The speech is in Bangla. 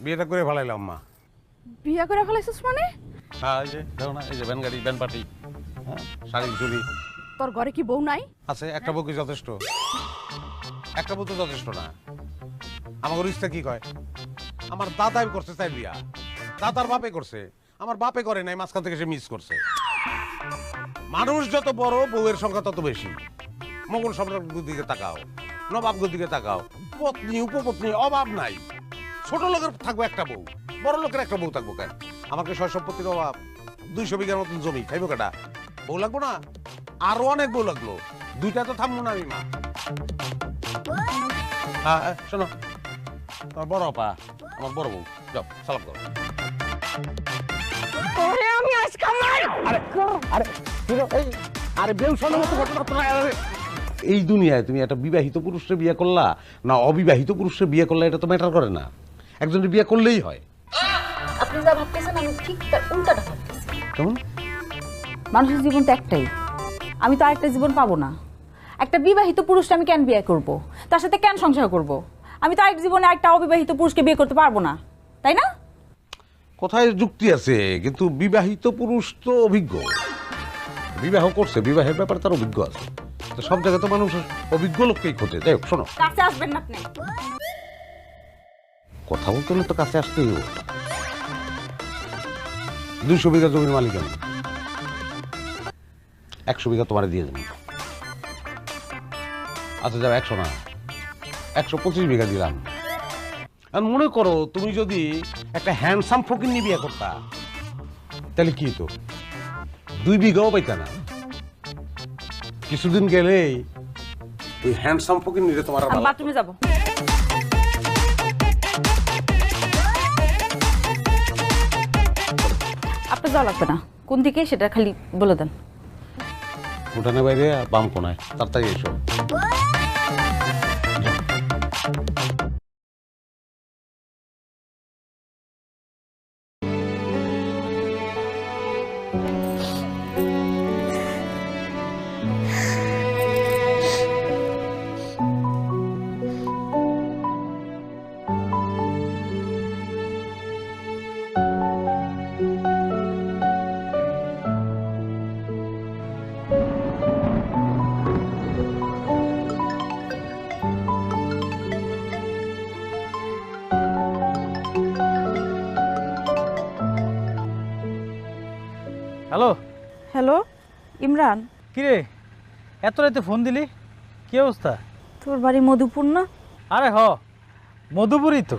বিয়েটা করে ফেলাইলাম মা। বিয়া করে ফেলাইছিস মানে? হ্যাঁ, এই যে দেখো না, এই যে ভ্যান গাড়ি, ভ্যান পার্টি, হ্যাঁ, শাড়ি চুড়ি তোর ঘরে কি বউ নাই? আছে। একটা বউ কি যথেষ্ট? একটা বউ তো যথেষ্ট না। আমার ইচ্ছা কি কয়, আমার দাদাই করছে চাই বিয়া, দাদার বাপে করছে, আমার বাপে করে নাই, মাঝখান থেকে সে মিস করছে। মানুষ যত বড় বউয়ের সংখ্যা তত বেশি। মোগল সম্রাটগুলোর দিকে তাকাও, নবাবগুলোর দিকে তাকাও, পত্নী উপপত্নী অভাব নাই। ছোট লোকের থাকবো একটা বউ, বড় লোকের একটা বউ থাকবো কেন? আমাকে সয় সম্পত্তির অভাব, 200 বিঘার মতন জমি, খাইবো কেটা? বউ লাগবো না? আরো অনেক বউ লাগলো, দুইটা তো থামবো না আমি মা। হ্যাঁ শোনো, তোমার বড় আপা আমার বড় বউ, যাও সালাম করো। ওরে আমি আজকে এই দুনিয়ায় তুমি একটা বিবাহিত পুরুষের বিয়ে করলা না অবিবাহিত পুরুষের বিয়ে করলা, এটা তো ম্যাটার করে না। একজনের বিয়ে করলেই হয়। আপনি যা ভাবতেছেন আমি ঠিক তার উল্টাটা ভাবতেছি। কেমন? মানুষের জীবন তো একটাই, আমি তো আরেকটা জীবন পাবো না। একটা বিবাহিত পুরুষকে আমি কেন বিয়ে করব, তার সাথে কেন সংসার করব? আমি তো আরেক জীবনে একটা অবিবাহিত পুরুষকে বিয়ে করতে পারবো না, তাই না? কোথায় যুক্তি আছে, কিন্তু বিবাহিত পুরুষ তো অভিজ্ঞ, বিবাহ করছে, বিবাহের ব্যাপারে তার অভিজ্ঞ আছে। তো সব জায়গায় তো মানুষ অভিজ্ঞ লোককেই খোঁজে। যাই হোক শোনো, কাছে আসবেন না আপনি। কথা বলতে হলে তো কাছে আসতেই হবে। 200 বিঘা জমির মালিক আমি, 100 বিঘা তোমার দিয়ে দেবো। আচ্ছা যাও 100 না, 125 বিঘা দিলাম। আর মনে করো তুমি যদি একটা হ্যান্ডসাম ফকির নিয়ে বিয়ে করতা, তাহলে কি তো 2 বিঘাও পাইতা না। কিছুদিন গেলেই ওই হ্যান্ডসাম ফকির নিয়ে তোমার আমি বাথরুমে যাব। আপনি যাওয়া লাগবে না, কোন দিকে সেটা খালি বলে দেন। উঠানের বাইরে বাম কোনায়, তাড়াতাড়ি এসো। হ্যালো। হ্যালো ইমরান, কিরে এত রাতে ফোন দিলি, কি অবস্থা? তোর বাড়ি মধুপুর না? আরে হ, মধুপুরই তো।